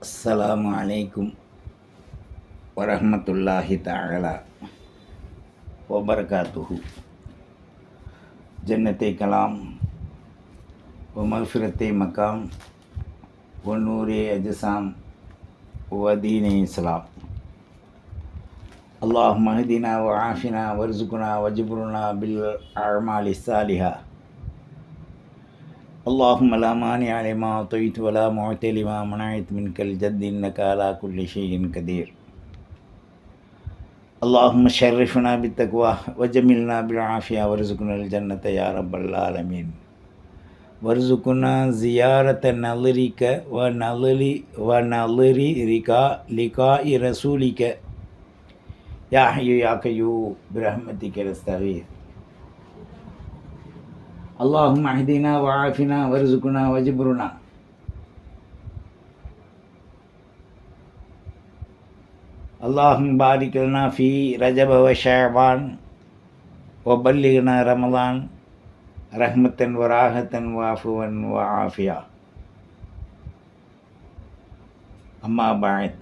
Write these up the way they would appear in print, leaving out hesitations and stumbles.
அஸ்ஸலாமு அலைக்கும் வரஹ்மத்துல்லாஹி தஆலா வபரகாத்துஹு. ஜன்னத்தை கலாம் வ மக்ஃபிரத்தை மகாம் வ நூரே அஜ்சாம் வ தீனே இஸ்லாம். அல்லாஹும்ம ஹ்தினா வ ஆஃபினா வர்ஸுக்னா வஜ்புர்னா பில் அஅமாலி ஸாலிஹா. اللهم لا مانع لما أعطيت ولا معطي لما منعت منك الجد إنك على كل شيء قدير. اللهم شرفنا بالتقوى وجملنا بالعافية وارزقنا الجنة يا رب العالمين. وارزقنا زيارة نظرك ونظر لقاء رسولك يا حي يا قيوم برحمتك نستغيث. اللهم اهدنا وعافنا وارزقنا وجبرنا. اللهم بارك لنا في رجب وشعبان وبلغنا رمضان رحمة وراحة وعفوا وعافية. أما بعد،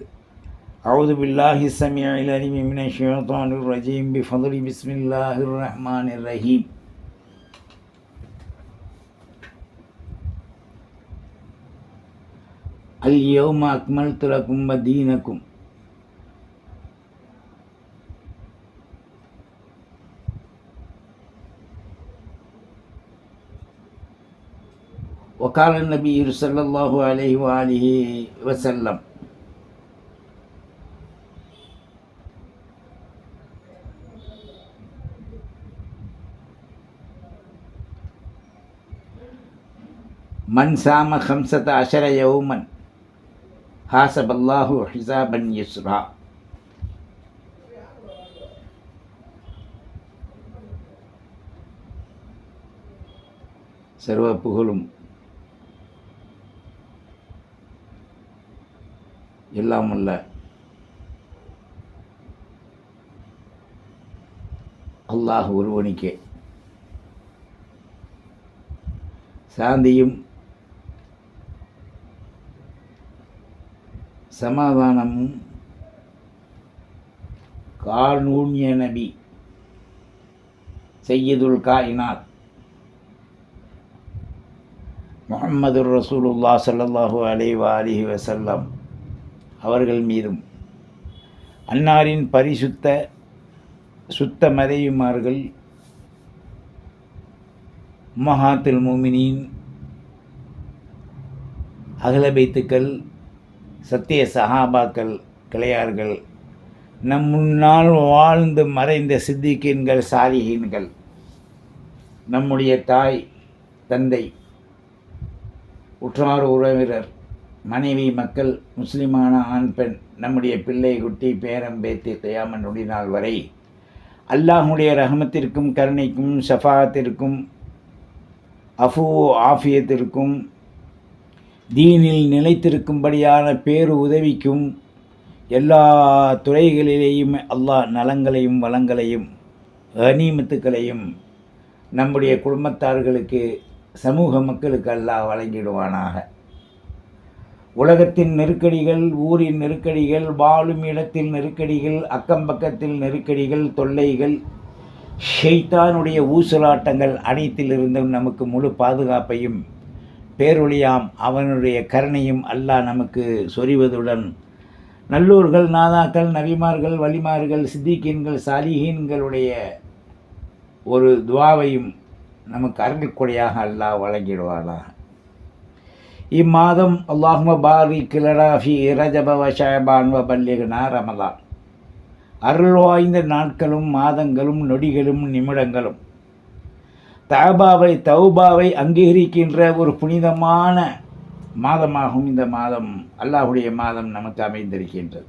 أعوذ بالله السميع العليم من الشيطان الرجيم بفضل بسم الله الرحمن الرحيم. اليوم أكملت لكم دينكم وقال النبي صلى الله عليه وآله وسلم من سام 15 يوما حاسب الله حسابا يسرا. சர்வ புகழும் எல்லாம் அல்ல அல்லாஹ் ஒருவனுக்கே. சாந்தியும் சமாதானமும் கானூன்ய நபி சையதுல் காயினாத் முஹம்மது ரசூலுல்லாஹ் ஸல்லல்லாஹு அலைஹி வஆலிஹி வஸல்லம் அவர்கள் மீதும், அன்னாரின் சுத்த மறையுமார்கள், உம்மஹாத்துல் முஃமினீன், அஹ்ல பைத்துக்கள், சத்திய சஹாபாக்கள், கிளையார்கள், நம் முன்னால் வாழ்ந்து மறைந்த சித்திகீன்கள், சாலிஹீன்கள், நம்முடைய தாய் தந்தை, உற்றார் உறவினர், மனைவி, மக்கள், முஸ்லிமான ஆண் பெண், நம்முடைய பிள்ளை குட்டி பேரம் பேத்தி கியாமத் நொடி நாள் வரை அல்லாஹ்வுடைய ரஹமத்திற்கும் கருணைக்கும் ஷஃபாஅத்திற்கும் அஃபு ஆஃபியத்திற்கும் தீனில் நிலைத்திருக்கும்படியான பேரு உதவிக்கும் எல்லா துறைகளிலேயும் அல்லாஹ் நலங்களையும் வளங்களையும் கனிமத்துக்களையும் நம்முடைய குடும்பத்தார்களுக்கு, சமூக மக்களுக்கு அல்லாஹ் வழங்கிடுவானாக. உலகத்தின் நெருக்கடிகள், ஊரின் நெருக்கடிகள், வாழும் இடத்தில் நெருக்கடிகள், அக்கம்பக்கத்தில் நெருக்கடிகள், தொல்லைகள், ஷைத்தானுடைய ஊசலாட்டங்கள் அனைத்திலிருந்தும் நமக்கு முழு பாதுகாப்பையும் பேரொழியாம் அவனுடைய கருணையும் அல்லாஹ் நமக்கு சொரிவதுடன், நல்லூர்கள், நாதாக்கள், நபிமார்கள், வலிமார்கள், சித்திகீன்கள், சாலிஹீன்களுடைய ஒரு துவாவையும் நமக்கு அருள்கொடையாக அல்லாஹ் வழங்கிடுவானாக. இம்மாதம் அல்லாஹும்ம பாரிக் லனா ஃபீ ரஜப வ ஷஅபான் வ பல்லிக்னா ரமலான், அருள் வாய்ந்த நாட்களும் மாதங்களும் நொடிகளும் நிமிடங்களும் தௌபாவை அங்கீகரிக்கின்ற ஒரு புனிதமான மாதமாகும் இந்த மாதம், அல்லாஹ்வுடைய மாதம் நமக்கு அமைந்திருக்கின்றது.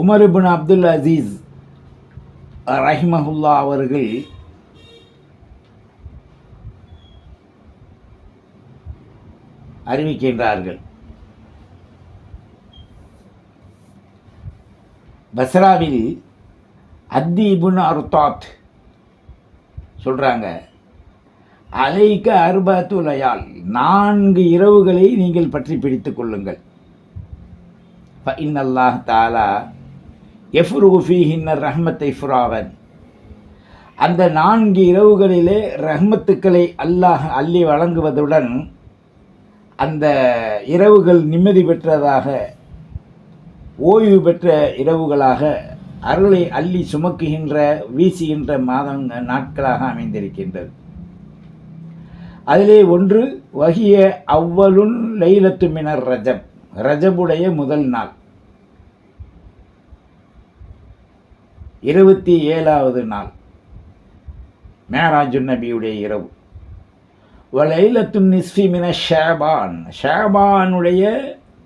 உமர் இப்னு அப்துல் அசீஸ் ரஹிமஹுல்லா அவர்கள் அறிவிக்கின்றார்கள், பஸ்ராவில் அத்தி இப்னு அர்தாத் சொல்கிறாங்க, அலைக்க அர்பத்து லயால், 4 இரவுகளை நீங்கள் பற்றி பிடித்து கொள்ளுங்கள். இன்னல்லாஹ் தஆலா யஃப்ருகு ஃபீஹின்ன ரஹ்மத்தை இஃப்ராவன், அந்த 4 இரவுகளிலே ரஹ்மத்துக்களை அல்லாஹ் அள்ளி வழங்குவதுடன் அந்த இரவுகள் நிம்மதி பெற்றதாக, ஓய்வு பெற்ற இரவுகளாக, அருளை அள்ளி சுமக்குகின்ற வீசுகின்ற நாட்களாக அமைந்திருக்கின்றது. அதிலே ஒன்று வகிய அவ்வலுன் லைலத்து மினர் ரஜப், ரஜபுடைய முதல் நாள், 27வது நாள் மேராஜுன் நபியுடைய இரவு. வலைலத்து நிஸ்ஃபி மின ஷாபான், ஷாபானுடைய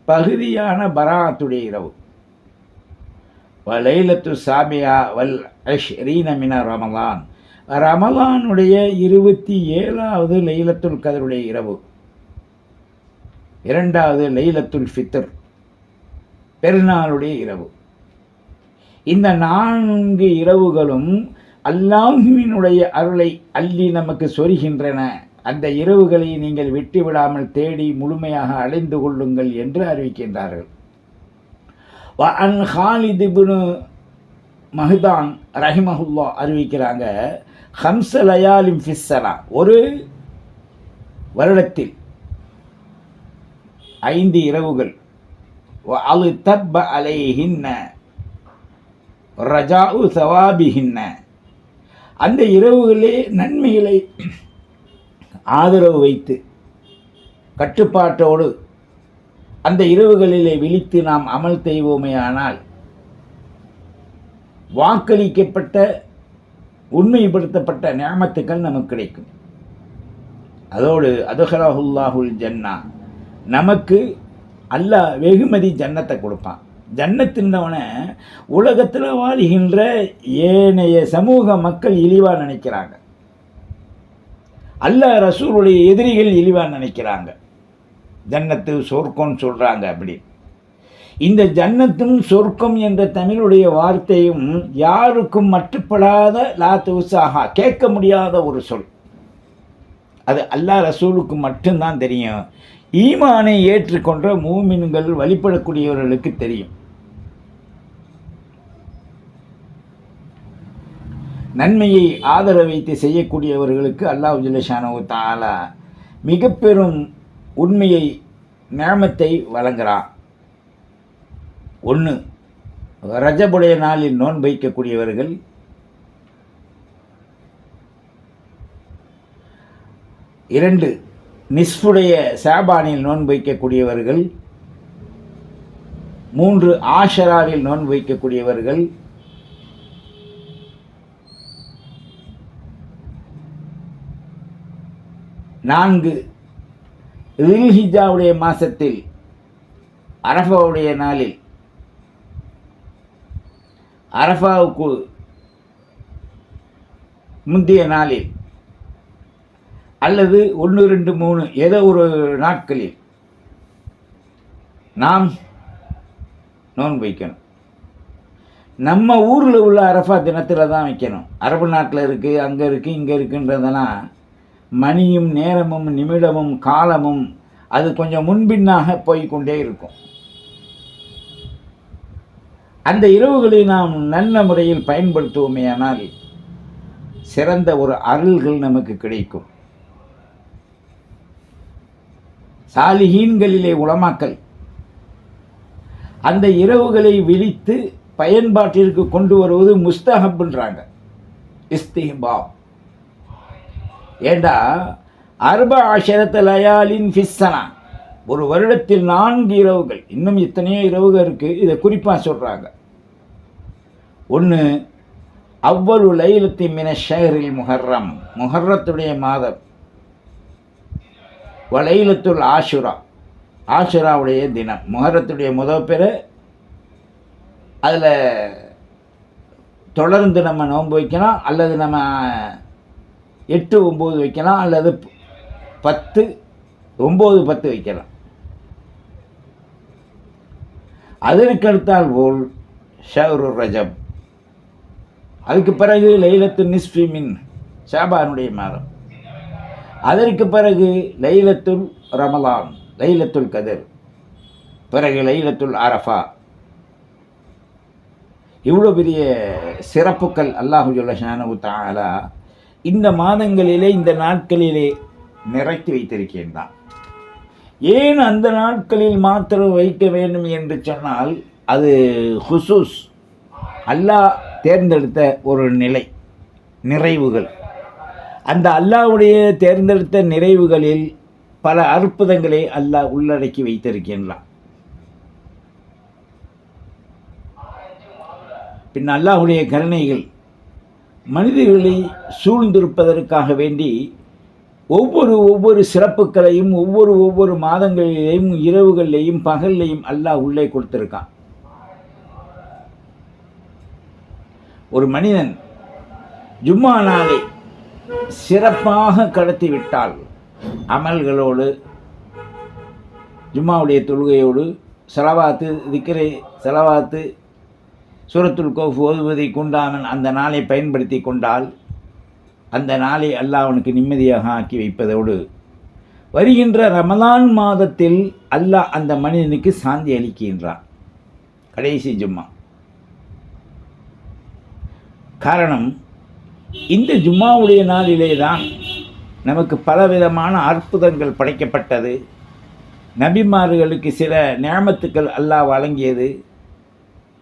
பகுதியான பராத்துடைய இரவு. வலைலத்து சாபியா வல் அஷ்ரீன மின ரமலான், ரமலானுடைய 27வது லைலத்துல் கதருடைய இரவு. 2வது லைலத்துல் ஃபித்ர், பெருநாளுடைய இரவு. இந்த 4 இரவுகளும் அல்லாஹ்வினுடைய அருளை அள்ளி நமக்கு சொரிகின்றன. அந்த இரவுகளை நீங்கள் விட்டுவிடாமல் தேடி முழுமையாக அடைந்து கொள்ளுங்கள் என்று அறிவிக்கின்றார்கள். அன் ஹாலித் இப்னு மஹ்தான் ரஹிமஹுல்லா அறிவிக்கிறாங்க, ஹம்ஸ லயாலிம் ஃபிஸ்ஸனா, ஒரு வருடத்தில் 5 இரவுகள், அலு தப்ப அலைஹின்ன ரஜாஉ சவாபிஹின்ன, அந்த இரவுகளே நன்மைகளை ஆதரவு வைத்து கட்டுப்பாட்டோடு அந்த இரவுகளிலே விழித்து நாம் அமல் செய்வோமேயானால் வாக்களிக்கப்பட்ட உண்மைப்படுத்தப்பட்ட நிஅமத்துக்கள் நமக்கு கிடைக்கும். அதோடு அதுஹலஹுல்லாஹுல் ஜன்னா, நமக்கு அல்லாஹ் வெகுமதி ஜன்னத்தை கொடுப்பான். ஜன்னத்தின்றவன உலகத்தில் வாழ்கின்ற ஏனைய சமூக மக்கள் இழிவாக நினைக்கிறாங்க, அல்லாஹ் ரசூலுடைய எதிரிகள் இழிவாக நினைக்கிறாங்க. ஜன்னத்து சொர்க்கம்னு சொல்கிறாங்க. அப்படி இந்த ஜன்னத்தும் சொர்க்கம் என்ற தமிழுடைய வார்த்தையும் யாருக்கும் மட்டுப்படாத லாத்து உற்சாகா, கேட்க முடியாத ஒரு சொல். அது அல்லாஹ் ரசூலுக்கு மட்டும்தான் தெரியும். ஈமானை ஏற்றுக்கொண்ட மூமின்கள் வழிபடக்கூடியவர்களுக்கு தெரியும். நன்மையை ஆதரவு வைத்து செய்யக்கூடியவர்களுக்கு அல்லாஹ் ஜல்லஷானஹு தஆலா மிக பெரும் உண்மையை நிஅமத்தை வழங்குகிறான். 1, ரஜபுடைய நாளில் நோன்பு வைக்கக்கூடியவர்கள். 2, நிஸ்ஃபுடைய ஷாபானில் நோன்பு வைக்கக்கூடியவர்கள். 3, ஆஷராவில் நோன்பு வைக்கக்கூடியவர்கள். 4, தில்ஹிஜ்ஜாவுடைய மாதத்தில் அரஃபாவுடைய நாளில், அரஃபாவுக்கு முந்தைய நாளில் அல்லது 1, 2, 3 ஏதோ ஒரு நாட்களில் நாம் நோன்பு வைக்கணும். நம்ம ஊரில் உள்ள அரஃபா தினத்தில் தான் வைக்கணும். அரபு நாட்டில் இருக்குது, அங்கே இருக்குது, இங்கே இருக்குன்றதெல்லாம் மணியும் நேரமும் நிமிடமும் காலமும் அது கொஞ்சம் முன்பின்னாக போய்கொண்டே இருக்கும். அந்த இரவுகளை நாம் நல்ல முறையில் பயன்படுத்துவோமேயானால் சிறந்த ஒரு அருள்கள் நமக்கு கிடைக்கும். சாலிஹீன்களிலே உலமாக்கள் அந்த இரவுகளை விழித்து பயன்பாட்டிற்கு கொண்டு வருவது முஸ்தஹப்ன்றாங்க, இஸ்திஹ்பாப். ஏண்டா 14 லயாலின் ஃபிஸ்ஸனா, ஒரு வருடத்தில் 4 இரவுகள், இன்னும் எத்தனையோ இரவுகள் இருக்குது. இதை குறிப்பாக சொல்கிறாங்க. 1, அவ்வளு லைலத்தி மின ஷஹரில் முஹர்ரம், முஹர்ரத்துடைய மாதம். வலைலத்துல் ஆஷுரா, ஆஷுராவுடைய தினம். முஹர்ரத்துடைய முதல் பேர், அதில் தொடர்ந்து நம்ம நோன்பு வைக்கலாம், அல்லது நம்ம 8, 9 வைக்கலாம், அல்லது 10, 9, 10 வைக்கலாம். அதற்கடுத்தால் போல் ஷஹ்ரு ரஜப், அதுக்கு பிறகு லைலத்து நிஸ்ஃபி மின் ஷாபானுடைய மாதம். அதற்கு பிறகு லைலத்துல் ரமலான், லைலத்துல் கதிர், பிறகு லைலத்துல் அரஃபா. இவ்வளோ பெரிய சிறப்புக்கள் அல்லாஹு ஜல்ல ஷானஹு தஆலா இந்த மாதங்களிலே, இந்த நாட்களிலே நிறைத்து வைத்திருக்கின்றான். ஏன் அந்த நாட்களில் மாத்திரம் வைக்க வேண்டும் என்று சொன்னால், அது ஹுசூஸ், அல்லாஹ் தேர்ந்தெடுத்த ஒரு நிலை, நிறைவுகள். அந்த அல்லாஹ்வுடைய தேர்ந்தெடுத்த நிறைவுகளில் பல அற்புதங்களை அல்லாஹ் உள்ளடக்கி வைத்திருக்கின்றான். பின் அல்லாஹ்வுடைய கருணைகள் மனிதர்களை சூழ்ந்திருப்பதற்காக வேண்டி ஒவ்வொரு சிறப்புகளையும் ஒவ்வொரு மாதங்களிலேயும் இரவுகளிலேயும் பகல்லையும் அல்லாஹ் உள்ளே கொடுத்திருக்கான். ஒரு மனிதன் ஜும்மா நாளை சிறப்பாக கடத்திவிட்டால், அமல்களோடு, ஜும்மாவுடைய தொழுகையோடு, ஸலவாத்து, திக்ரு, ஸலவாத்து, சூரத்துல் கௌஃப் ஓதுவதை கொண்டான் அந்த நாளை பயன்படுத்தி கொண்டால், அந்த நாளை அல்லாஹ் அவனுக்கு நிம்மதியாக ஆக்கி வைப்பதோடு, வருகின்ற ரமலான் மாதத்தில் அல்லாஹ் அந்த மனிதனுக்கு சாந்தி அளிக்கின்றான். கடைசி ஜும்மா. காரணம், இந்த ஜும்மாவுடைய நாளிலே தான் நமக்கு பலவிதமான அற்புதங்கள் படைக்கப்பட்டது. நபிமார்களுக்கு சில நியமத்துக்கள் அல்லாஹ் வழங்கியது,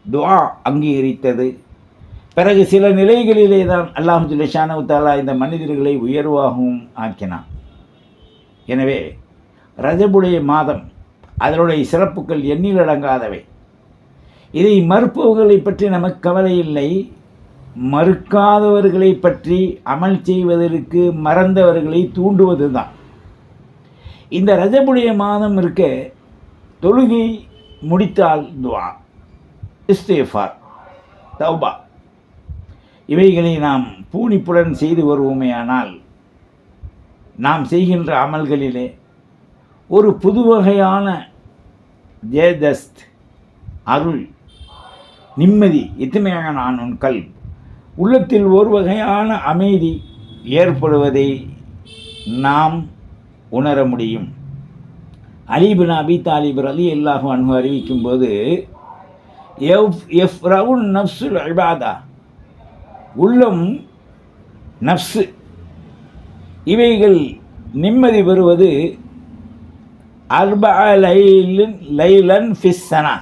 துஆ அங்கீகரித்தது. பிறகு சில நிலைகளிலே தான் அல்லாஹ் ஜல்ல ஷானஹு தஆலா இந்த மனிதர்களை உயர்வாகவும் ஆக்கினான். எனவே ரஜபுடைய மாதம், அதனுடைய சிறப்புகள் எண்ணிலடங்காதவை. இதை மறுப்பவர்களை பற்றி நமக்கு கவலை இல்லை. மறுக்காதவர்களை பற்றி அமல் செய்வதற்கு மறந்தவர்களை தூண்டுவது தான். இந்த ரஜபுடைய மாதம் இருக்க, தொழுகை முடித்தால் துஆ, இஸ்திஃபார், தௌபா, இவைகளை நாம் பூனிப்புடன் செய்து வருவோமேயானால், நாம் செய்கின்ற அமல்களிலே ஒரு புது வகையான ஜேதஸ்த், அருள், நிம்மதி, இத்துமையாக நான் உன் கல், உள்ளத்தில் ஒரு வகையான அமைதி ஏற்படுவதை நாம் உணர முடியும். அலி பின் அபி தாலிப் ரலியல்லாஹு அன்ஹு அறிவிக்கும் போது, எஃப்ரவுன் நஃப்சுல் இபாதா, உள்ளம், நஃப்ஸு இவைகள் நிம்மதி பெறுவது அர்பஅ லைலன் ஃபிஸ்ஸனா,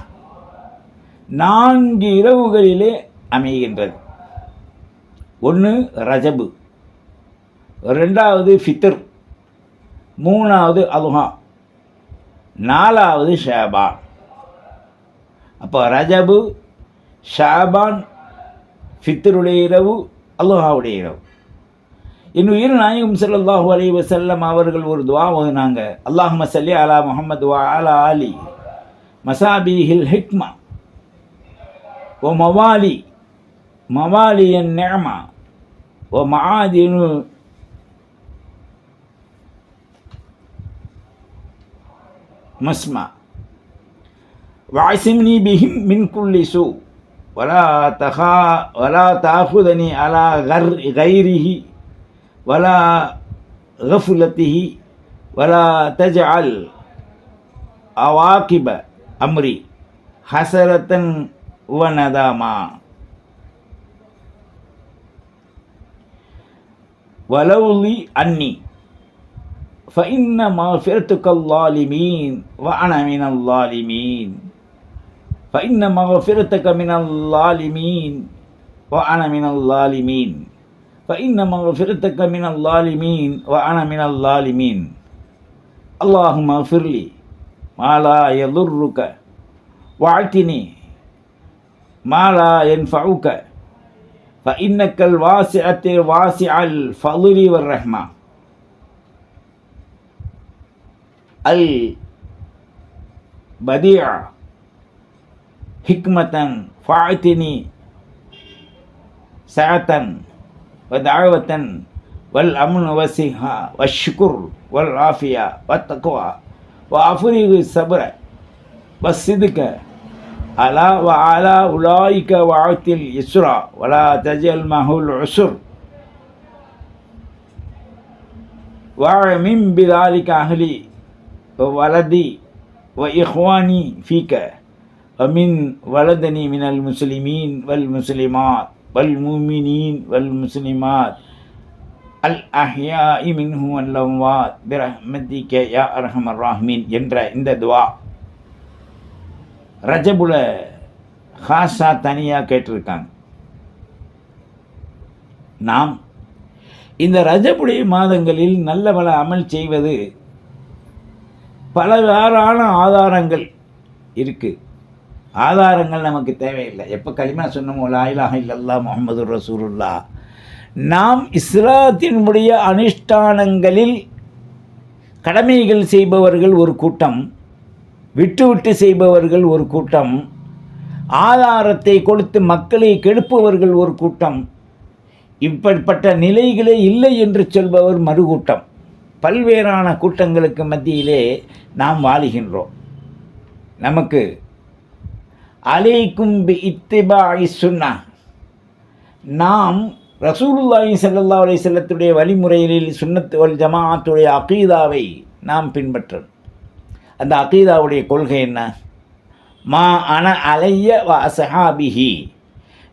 4 இரவுகளிலே அமைகின்றது. 1 ரஜபு, 2வது ஃபித்ர், 3வது அல்ஹா, 4வது ஷாபான். அப்போ ரஜபு, ஷாபான், ஃபித்ருடைய இரவு, அல்ஹாவுடைய இரவு. இன்னும் நாயகம் ஸல்லல்லாஹு அலைஹி வஸல்லம் அவர்கள் ஒரு துஆ ஓதுனாங்க. அல்லாஹும்ம ஸல்லி அலா முஹம்மது வ அலா ஆலி மசாபிஹில் ஹிக்மா வ மவாலியன் நிஅமா வ மஆதினு மஸ்மா வஅஸிம்னி பிஹிம் மின் குல்லி சூ வலா தஅخذني அலா கைரிஹி வலா கஃலத்திஹி வலா தஜ்அல் அவாகிப அம்ரி ஹஸரத்தன் வ நதாமா வலௌலி அன்னி فإن مغفرتك الظالمين وأنا من الظالمين فإن مغفرتك من الظالمين وأنا من الظالمين فإن مغفرتك من الظالمين وأنا من الظالمين اللهم اغفر لي ما لا يضرك وأعطني ما لا ينفعك فإنك واسع الفضل والرحمة البديع حكمة فأعطني سعة ودعوة والأمن والصحة والشكر والعافية والتقوى وأفرغ الصبر والصدق على وعلى أولئك وأعطي اليسرى ولا تجعل معه العسر வஅமிம் பிதாலிக அஹ்லி வலதி وإخواني فيك ومن ولدني من المسلمين والمسلمات والمؤمنين والمسلمات الأحياء منهم والأموات برحمتك يا أرحم الراحمين என்ற இந்த துவா ரஜபுல ஹாஸா தனியாக கேட்டிருக்காங்க. நாம் இந்த ரஜபுடைய மாதங்களில் நல்ல பல அமல் செய்வது பலவாறான ஆதாரங்கள் இருக்குது. ஆதாரங்கள் நமக்கு தேவையில்லை. எப்போ கலிமா சொன்னமோ லா இலாஹ இல்லல்லாஹ் முஹம்மது ரசூலுல்லாஹ், நாம் இஸ்லாத்தினுடைய அனுஷ்டானங்களில் கடமைகள் செய்பவர்கள் ஒரு கூட்டம், விட்டு செய்பவர்கள் ஒரு கூட்டம், ஆதாரத்தை கொடுத்து மக்களை கெடுப்பவர்கள் ஒரு கூட்டம், இப்படிப்பட்ட நிலைகளே இல்லை என்று சொல்பவர் மறுகூட்டம். பல்வேறான கூட்டங்களுக்கு மத்தியிலே நாம் வாழுகின்றோம். நமக்கு அலைக்கும் பி இத்திபாஇ சுன்னா, நாம் ரசூலுல்லாஹி ஸல்லல்லாஹு அலைஹி வஸல்லத்துடைய வழிமுறைகளில் சுன்னத் வல் ஜமாஅத்துடைய அகீதாவை நாம் பின்பற்றணும். அந்த அகீதாவுடைய கொள்கை என்ன? மா அன அலைய வ அஸ்ஹாபிஹி,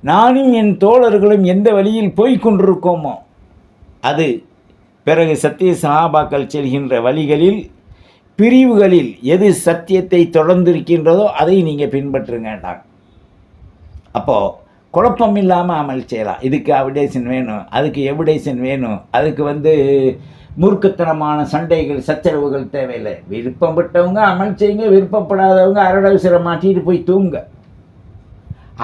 நானும் என் தோழர்களும் எந்த வழியில் போய்கொண்டிருக்கோமோ அது, பிறகு சத்திய சஹாபாக்கள் செல்கின்ற வழிகளில் பிரிவுகளில் எது சத்தியத்தை தொடர்ந்திருக்கின்றதோ அதை நீங்கள் பின்பற்றுங்கட்டாங்க. அப்போது குழப்பம் இல்லாமல் அமல் செய்யலாம். இதுக்கு அவிடேஷன் வேணும், அதுக்கு எவிடேஷன் வேணும், அதுக்கு மூர்க்கத்தனமான சண்டைகள் சச்சரவுகள் தேவையில்லை. விருப்பப்பட்டவங்க அமல் செய்யுங்க, விருப்பப்படாதவங்க அரடவசர மாட்டிட்டு போய் தூங்க.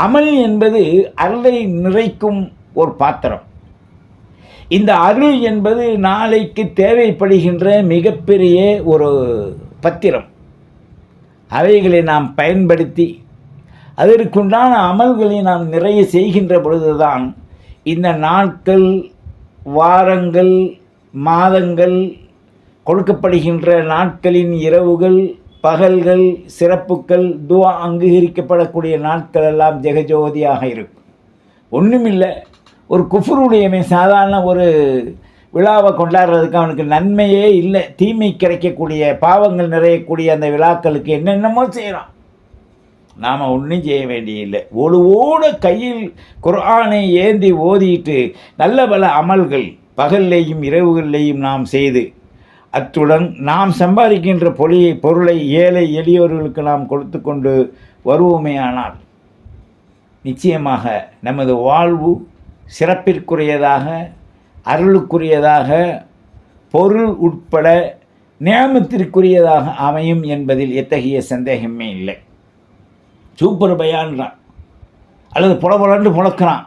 அமல் என்பது அருளை நிறைக்கும் ஒரு பாத்திரம். இந்த அருள் என்பது நாளைக்கு தேவைப்படுகின்ற மிகப்பெரிய ஒரு பத்திரம். அவைகளை நாம் பயன்படுத்தி அதற்குண்டான அமல்களை நாம் நிறைய செய்கின்ற பொழுதுதான் இந்த நாட்கள், வாரங்கள், மாதங்கள், கொடுக்கப்படுகின்ற நாட்களின் இரவுகள், பகல்கள், சிறப்புக்கள், துவா அங்கீகரிக்கப்படக்கூடிய நாட்கள் எல்லாம் ஜெகஜோதியாக இருக்கும். ஒன்றுமில்லை, ஒரு குஃபருடையவன் சாதாரண ஒரு விழாவை கொண்டாடுறதுக்கு அவனுக்கு நன்மையே இல்லை, தீமை கிடைக்கக்கூடிய, பாவங்கள் நிறையக்கூடிய அந்த விழாக்களுக்கு என்னென்னமோ செய்கிறான். நாம் ஒன்றும் செய்ய வேண்டியதில்லை. ஒழுவோடு கையில் குர்ஆனை ஏந்தி ஓதிட்டு நல்ல பல அமல்கள் பகல்லையும் இரவுகள்லையும் நாம் செய்து, அத்துடன் நாம் சம்பாதிக்கின்ற பொருளை ஏழை எளியோர்களுக்கு நாம் கொடுத்து கொண்டு வருவோமே ஆனால் நிச்சயமாக நமது வாழ்வு சிறப்பிற்குரியதாக, அருளுக்குரியதாக, பொருள் உட்பட நியாமத்திற்குரியதாக அமையும் என்பதில் எத்தகைய சந்தேகமே இல்லை. சூப்பர் பயான்றான் அல்லது புலபுலன்று புழக்கிறான்,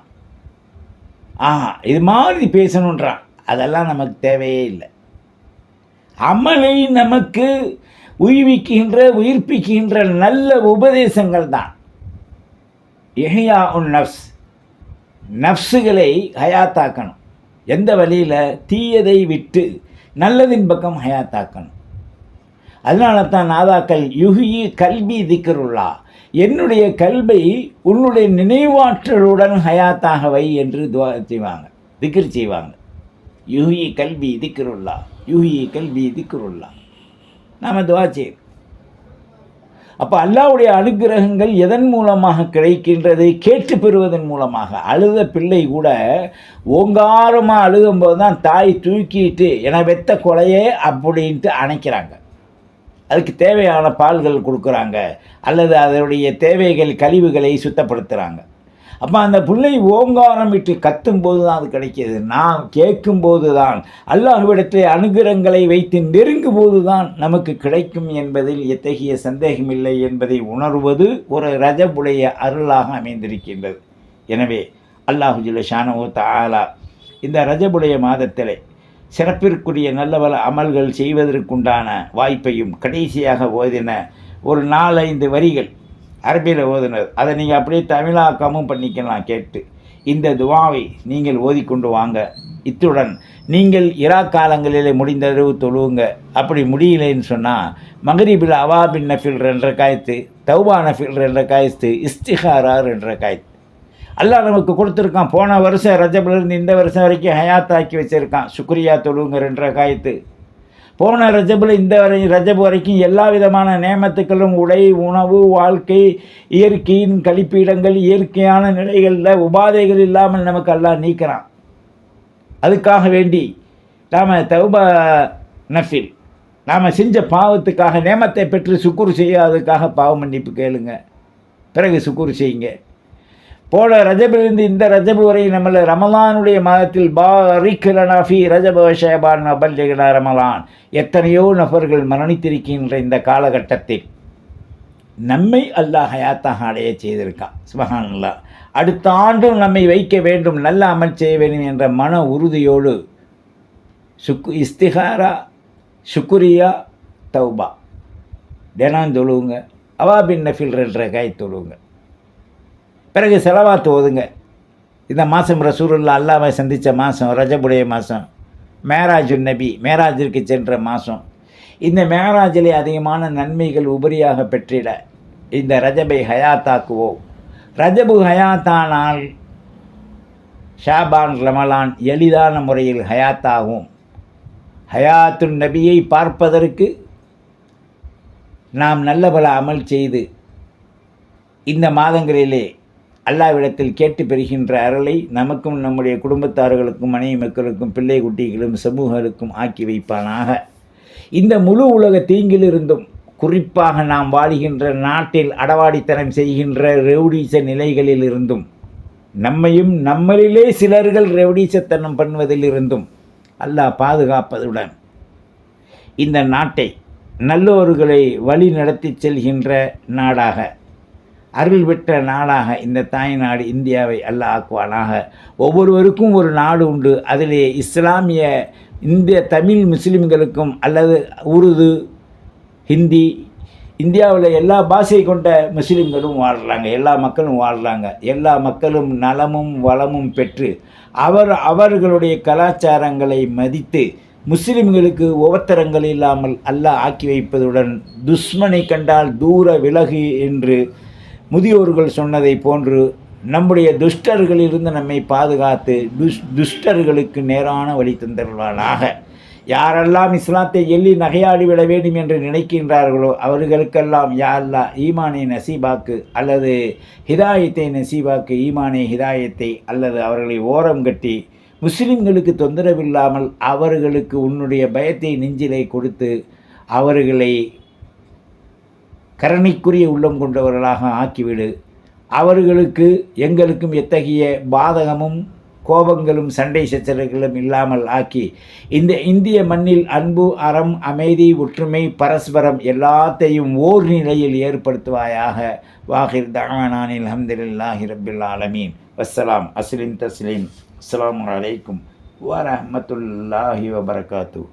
இது மாதிரி பேசணுன்றான், அதெல்லாம் நமக்கு தேவையே இல்லை. அமலை நமக்கு உயிர்ப்பிக்கின்ற நல்ல உபதேசங்கள் தான். இஹ்யா உன் நஃப்ஸ், நஃப்ஸுகளை ஹயாத்தாக்கணும். எந்த வழியில்? தீயதை விட்டு நல்லதின் பக்கம் ஹயாத்தாக்கணும். அதனால தான் நாதாக்கள் யுஹி கல்வி திக்ருல்லா, என்னுடைய கல்வை உன்னுடைய நினைவாற்றலுடன் ஹயாத்தாக வை என்று துவா செய்வாங்க, திக்ர் செய்வாங்க. யுஹி கல்வி திக்ருல்லா, யுஹி கல்வி திக்ருல்லா, நாம் துவா செய்யணும். அப்போ அல்லாஹ்வுடைய அனுக்கிரகங்கள் எதன் மூலமாக கிடைக்கின்றது? கேட்டு பெறுவதன் மூலமாக. அழுத பிள்ளை கூட ஓங்காரமாக அழுகும்போது தான் தாய் தூக்கிட்டு என வெத்த கொலையே அப்படின்ட்டு அணைக்கிறாங்க. அதுக்கு தேவையான பால்கள் கொடுக்குறாங்க, அல்லது அதனுடைய தேவைகள் கழிவுகளை சுத்தப்படுத்துகிறாங்க. அப்போ அந்த பிள்ளை ஓங்காரம் விட்டு கத்தும்போது தான் அது கிடைக்கிது. நாம் கேட்கும்போது தான், அல்லாஹ்விடத்தில் அனுகிரகங்களை வைத்து நெருங்கும் போது தான் நமக்கு கிடைக்கும் என்பதில் எத்தகைய சந்தேகமில்லை என்பதை உணர்வது ஒரு ரஜபுடைய அருளாக அமைந்திருக்கின்றது. எனவே அல்லாஹு ஜல்ல ஷானஹு தஆலா இந்த ரஜபுடைய மாதத்திலே சிறப்பிற்குரிய நல்ல பல அமல்கள் செய்வதற்குண்டான வாய்ப்பையும், கடைசியாக ஓதின ஒரு 4-5 வரிகள் அரபியில் ஓதுனது, அதை நீங்கள் அப்படியே தமிழாக்கமும் பண்ணிக்கலாம் கேட்டு. இந்த துவாவை நீங்கள் ஓதிக்கொண்டு வாங்க. இத்துடன் நீங்கள் காலங்களிலே முடிந்தளவு தொழுவுங்க. அப்படி முடியலைன்னு சொன்னால் மகரிபில் அவாபின் நஃபில் 2 ரக்காயத்து, தௌபா நஃபில் 2 ரக்காயத்து, இஸ்திகாரா 2 ரக்காயத்து. அல்லாஹ் நமக்கு கொடுத்துருக்கான். போன வருஷம் ரஜபிலிருந்து இந்த வருஷம் வரைக்கும் ஹயாத்தாக்கி வச்சுருக்கான். சுக்ரியா தொழுவுங்க 2 ரக்காயத்து, போன ரஜபில் இந்த ரஜப் வரைக்கும் எல்லா விதமான நேமத்துக்களும் உடை, உணவு, வாழ்க்கை, இயற்கையின் கழிப்பிடங்கள், இயற்கையான நிலைகளில் உபாதைகள் இல்லாமல் நமக்கு அல்லாஹ் நீக்கிறான். அதுக்காக வேண்டி நாம் தௌபா நஃபில், நாம் செஞ்ச பாவத்துக்காக நேமத்தை பெற்று சுக்குர் செய்யாததுக்காக பாவ மன்னிப்பு கேளுங்க, பிறகு சுக்குர் செய்யுங்க. போன ரஜபிலிருந்து இந்த ரஜபு வரை நம்மள ரமலானுடைய மாதத்தில் பாரிக் லனா ஃபீ ரஜப வ ஷஅபான் வ பல்லிக்னா ரமலான், எத்தனையோ நபர்கள் மரணித்திருக்கின்ற இந்த காலகட்டத்தில் நம்மை அல்லாஹ் ஹயாத்தாக அடைய செய்திருக்கான். சுப்ஹானல்லாஹ். அடுத்த ஆண்டும் நம்மை வைக்க வேண்டும், நல்ல அமல் செய்ய வேண்டும் என்ற மன உறுதியோடு இஸ்திகாரா, சுக்குரியா, தௌபா தினம் தொழுவுங்க. அவாபின் நஃபில் 2 ரகாத் தொழுவுங்க. பிறகு செலவாத்து ஓதுங்க. இந்த மாதம் ரசூலுல்லாஹ் அல்லாஹ்வை சந்தித்த மாதம், ரஜபுடைய மாதம், மேராஜுன் நபி, மேராஜிற்கு சென்ற மாதம். இந்த மேராஜிலே அதிகமான நன்மைகள் உபரியாக பெற்றிட இந்த ரஜபை ஹயாத்தாக்குவோம். ரஜபு ஹயாத்தானால் ஷாபான், ரமலான் எளிதான முறையில் ஹயாத்தாகும். ஹயாத்துன் நபியை பார்ப்பதற்கு நாம் நல்ல பல அமல் செய்து இந்த மாதங்களிலே அல்லாஹ்விடத்தில் கேட்டு பெறுகின்ற அருளை நமக்கும் நம்முடைய குடும்பத்தார்களுக்கும் மனைவி மக்களுக்கும் பிள்ளை குட்டிகளும் சமூகங்களுக்கும் ஆக்கி வைப்பானாக. இந்த முழு உலக தீங்கிலிருந்தும், குறிப்பாக நாம் வாழுகின்ற நாட்டில் அடவாடித்தனம் செய்கின்ற ரெவுடீச நிலைகளில் இருந்தும், நம்மையும் நம்மளிலே சிலர்கள் ரெவுடீசத்தனம் பண்ணுவதிலிருந்தும் அல்லாஹ் பாதுகாப்பதுடன் இந்த நாட்டை நல்லோர்களை வழி நடத்தி செல்கின்ற நாடாக, அருள் பெற்ற நாடாக இந்த தாய்நாடு இந்தியாவை அல்லாஹ் ஆக்குவானாக. ஒவ்வொருவருக்கும் ஒரு நாடு உண்டு. அதிலே இஸ்லாமிய இந்திய தமிழ் முஸ்லீம்களுக்கும் அல்லது உருது, ஹிந்தி, இந்தியாவில் எல்லா பாஷை கொண்ட முஸ்லீம்களும் வாழ்கிறாங்க, எல்லா மக்களும் வாழ்கிறாங்க. எல்லா மக்களும் நலமும் வளமும் பெற்று அவர்களுடைய கலாச்சாரங்களை மதித்து முஸ்லிம்களுக்கு உபத்திரங்கள் இல்லாமல் அல்லாஹ் ஆக்கி வைப்பதுடன், துஷ்மனை கண்டால் தூர விலகு என்று முதியோர்கள் சொன்னதை போன்று நம்முடைய துஷ்டர்களிலிருந்து நம்மை பாதுகாத்து துஷ்டர்களுக்கு நேரான வழி தந்தருவானாக. யாரெல்லாம் இஸ்லாத்தை எள்ளி நகையாடிவிட வேண்டும் என்று நினைக்கின்றார்களோ அவர்களுக்கெல்லாம் யா அல்லாஹ் ஈமானை நசீபாக்கு, அல்லது ஹிதாயத்தை நசீபாக்கு, ஈமானை ஹிதாயத்தை, அல்லது அவர்களை ஓரம் கட்டி முஸ்லிம்களுக்கு தொந்தரவில்லாமல் அவர்களுக்கு உன்னுடைய பயத்தை நெஞ்சிலே கொடுத்து அவர்களை கருணைக்குரிய உள்ளம் கொண்டவர்களாக ஆக்கிவிடு. அவர்களுக்கு எங்களுக்கும் எத்தகைய பாதகமும் கோபங்களும் சண்டை சச்சரவுகளும் இல்லாமல் ஆக்கி இந்த இந்திய மண்ணில் அன்பு, அறம், அமைதி, ஒற்றுமை, பரஸ்பரம் எல்லாத்தையும் ஓர் நிலையில் ஏற்படுத்துவாயாக. வாஹிர் தஅவானா அல்ஹம்துலில்லாஹி ரப்பில் ஆலமீன். வஸ்ஸலாம். அஸ்லிம் தஸ்லீம். அஸ்ஸலாமு அலைக்கும் வரஹ்மத்துல்லாஹி வபரகாத்துஹு.